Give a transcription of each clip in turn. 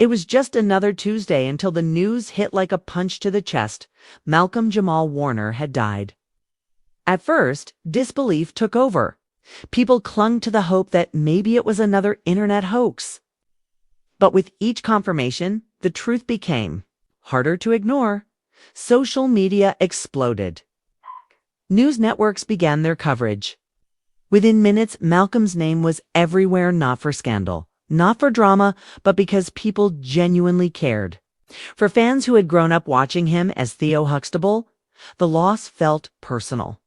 It was just another Tuesday until the news hit like a punch to the chest. Malcolm-Jamal Warner had died. At first, disbelief took over. People clung to the hope that maybe it was another internet hoax. But with each confirmation, the truth became harder to ignore. Social media exploded. News networks began their coverage. Within minutes, Malcolm's name was everywhere, not for scandal, not for drama, but because people genuinely cared. For fans who had grown up watching him as Theo Huxtable, the loss felt personal.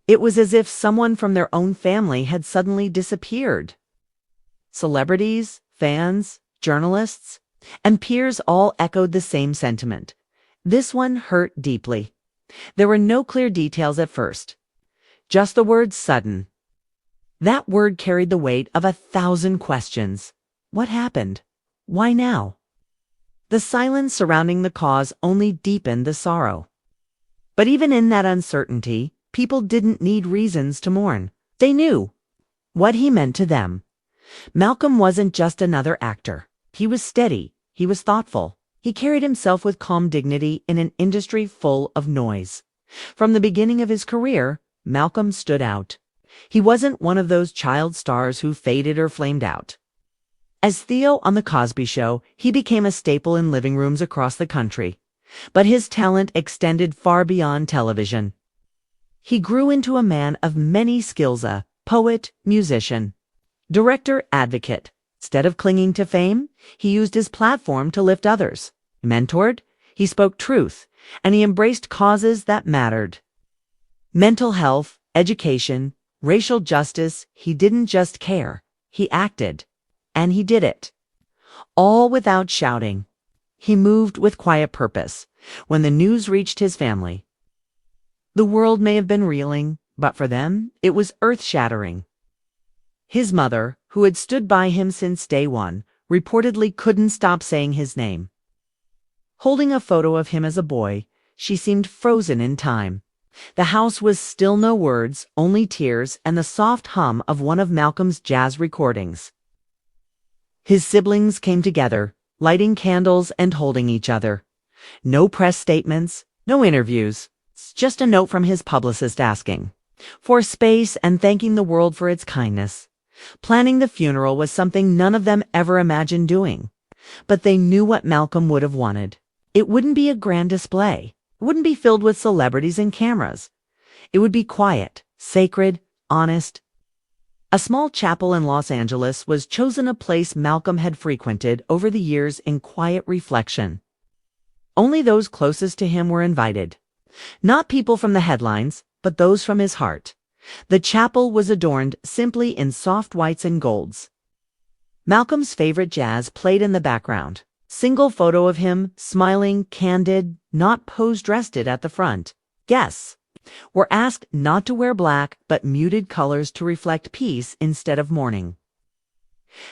It was as if someone from their own family had suddenly disappeared. Celebrities, fans, journalists, and peers all echoed the same sentiment. This one hurt deeply. There were no clear details at first. Just the word sudden. That word carried the weight of 1,000 questions. What happened? Why now? The silence surrounding the cause only deepened the sorrow. But even in that uncertainty, people didn't need reasons to mourn. They knew what he meant to them. Malcolm wasn't just another actor. He was steady. He was thoughtful. He carried himself with calm dignity in an industry full of noise. From the beginning of his career, Malcolm stood out. He wasn't one of those child stars who faded or flamed out. As Theo on The Cosby Show, he became a staple in living rooms across the country. But his talent extended far beyond television. He grew into a man of many skills, a poet, musician, director, advocate. Instead of clinging to fame, he used his platform to lift others. He mentored, he spoke truth, and he embraced causes that mattered. Mental health, education, racial justice, he didn't just care, he acted. And he did it. All without shouting. He moved with quiet purpose. When the news reached his family, the world may have been reeling, but for them, it was earth-shattering. His mother, who had stood by him since day one, reportedly couldn't stop saying his name. Holding a photo of him as a boy, she seemed frozen in time. The house was still, no words, only tears and the soft hum of one of Malcolm's jazz recordings. His siblings came together, lighting candles and holding each other. No press statements, no interviews, just a note from his publicist asking for space and thanking the world for its kindness. Planning the funeral was something none of them ever imagined doing. But they knew what Malcolm would have wanted. It wouldn't be a grand display. It wouldn't be filled with celebrities and cameras. It would be quiet, sacred, honest. A small chapel in Los Angeles was chosen, a place Malcolm had frequented over the years in quiet reflection. Only those closest to him were invited. Not people from the headlines, but those from his heart. The chapel was adorned simply in soft whites and golds. Malcolm's favorite jazz played in the background. Single photo of him, smiling, candid, not pose-dressed at the front. Guests were asked not to wear black, but muted colors to reflect peace instead of mourning.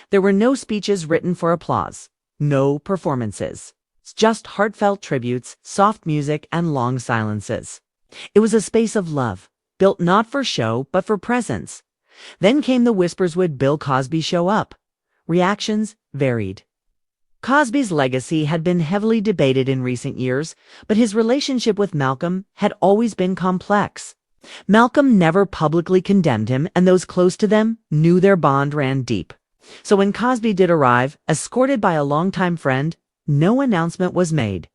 There were no speeches written for applause, no performances, just heartfelt tributes, soft music, and long silences. It was a space of love, built not for show, but for presence. Then came the whispers, would Bill Cosby show up? Reactions varied. Cosby's legacy had been heavily debated in recent years, but his relationship with Malcolm had always been complex. Malcolm never publicly condemned him, and those close to them knew their bond ran deep. So when Cosby did arrive, escorted by a longtime friend, no announcement was made.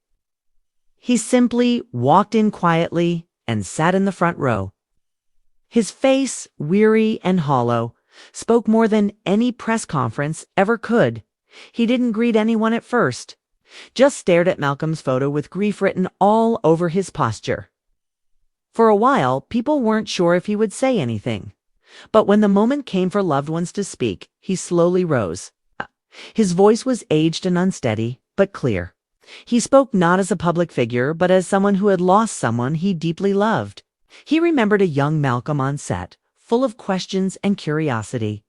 He simply walked in quietly and sat in the front row. His face, weary and hollow, spoke more than any press conference ever could. He didn't greet anyone at first, just stared at Malcolm's photo with grief written all over his posture. For a while, people weren't sure if he would say anything. But when the moment came for loved ones to speak, he slowly rose. His voice was aged and unsteady, but clear. He spoke not as a public figure, but as someone who had lost someone he deeply loved. He remembered a young Malcolm on set, full of questions and curiosity.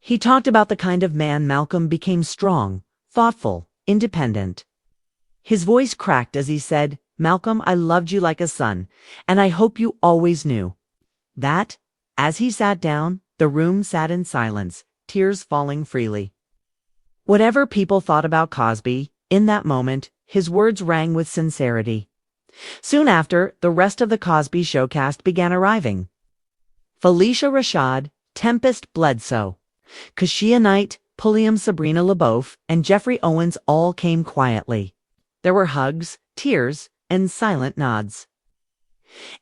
He talked about the kind of man Malcolm became: strong, thoughtful, independent. His voice cracked as he said, "Malcolm, I loved you like a son, and I hope you always knew." That, as he sat down, the room sat in silence, tears falling freely. Whatever people thought about Cosby, in that moment, his words rang with sincerity. Soon after, the rest of the Cosby Show cast began arriving. Felicia Rashad, Tempest Bledsoe, Kashia Knight, Pulliam Sabrina LaBeouf, and Jeffrey Owens all came quietly. There were hugs, tears, and silent nods.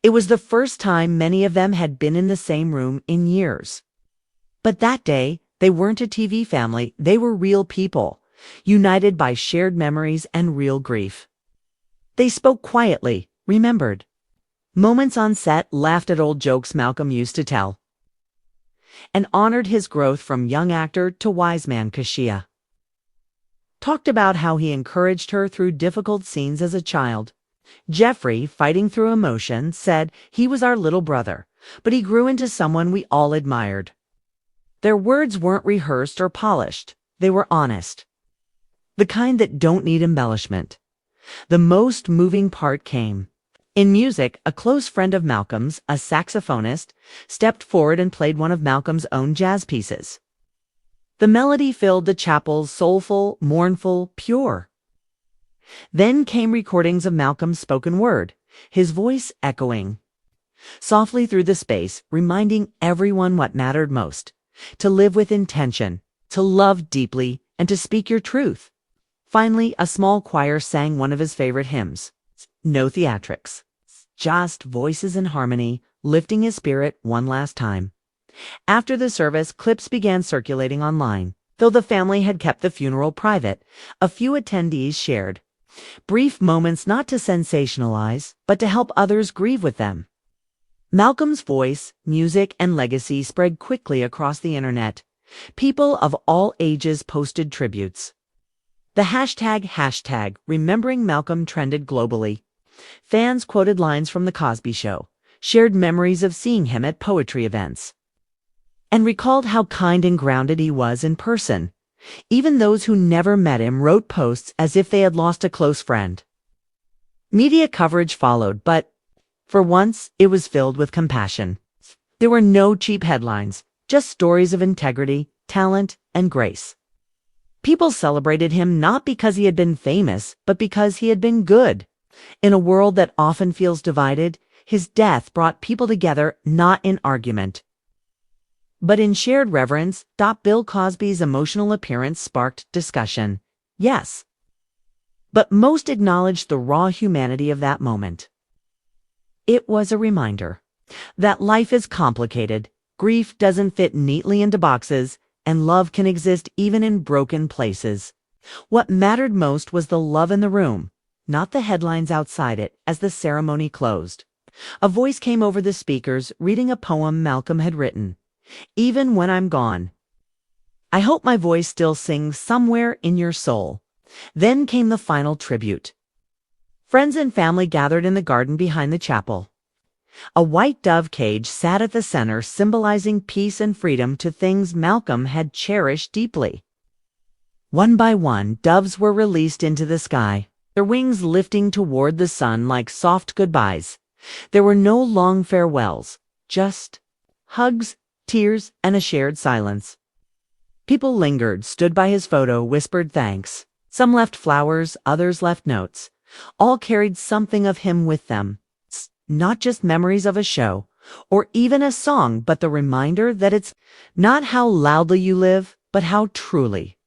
It was the first time many of them had been in the same room in years. But that day, they weren't a TV family, they were real people, united by shared memories and real grief. They spoke quietly, remembered moments on set, laughed at old jokes Malcolm used to tell, and honored his growth from young actor to wise man Kashia. Talked about how he encouraged her through difficult scenes as a child. Jeffrey, fighting through emotion, said he was our little brother, but he grew into someone we all admired. Their words weren't rehearsed or polished. They were honest. The kind that don't need embellishment. The most moving part came. In music, a close friend of Malcolm's, a saxophonist, stepped forward and played one of Malcolm's own jazz pieces. The melody filled the chapel's soulful, mournful, pure. Then came recordings of Malcolm's spoken word, his voice echoing softly through the space, reminding everyone what mattered most: to live with intention, to love deeply, and to speak your truth. Finally, a small choir sang one of his favorite hymns. No theatrics, just voices in harmony, lifting his spirit one last time. After the service, clips began circulating online. Though the family had kept the funeral private, a few attendees shared brief moments, not to sensationalize, but to help others grieve with them. Malcolm's voice, music, and legacy spread quickly across the internet. People of all ages posted tributes. The hashtag Remembering Malcolm trended globally. Fans quoted lines from The Cosby Show, shared memories of seeing him at poetry events, and recalled how kind and grounded he was in person. Even those who never met him wrote posts as if they had lost a close friend. Media coverage followed, but for once, it was filled with compassion. There were no cheap headlines, just stories of integrity, talent, and grace. People celebrated him not because he had been famous, but because he had been good. In a world that often feels divided, his death brought people together, not in argument, but in shared reverence. Bill Cosby's emotional appearance sparked discussion. Yes, but most acknowledged the raw humanity of that moment. It was a reminder that life is complicated, grief doesn't fit neatly into boxes, and love can exist even in broken places. What mattered most was the love in the room, not the headlines outside it. As the ceremony closed, a voice came over the speakers, reading a poem Malcolm had written. Even when I'm gone, I hope my voice still sings somewhere in your soul. Then came the final tribute. Friends and family gathered in the garden behind the chapel. A white dove cage sat at the center, symbolizing peace and freedom to things Malcolm had cherished deeply. One by one, doves were released into the sky, their wings lifting toward the sun like soft goodbyes. There were no long farewells, just hugs, tears, and a shared silence. People lingered, stood by his photo, whispered thanks. Some left flowers, others left notes. All carried something of him with them. Not just memories of a show, or even a song, but the reminder that it's not how loudly you live, but how truly.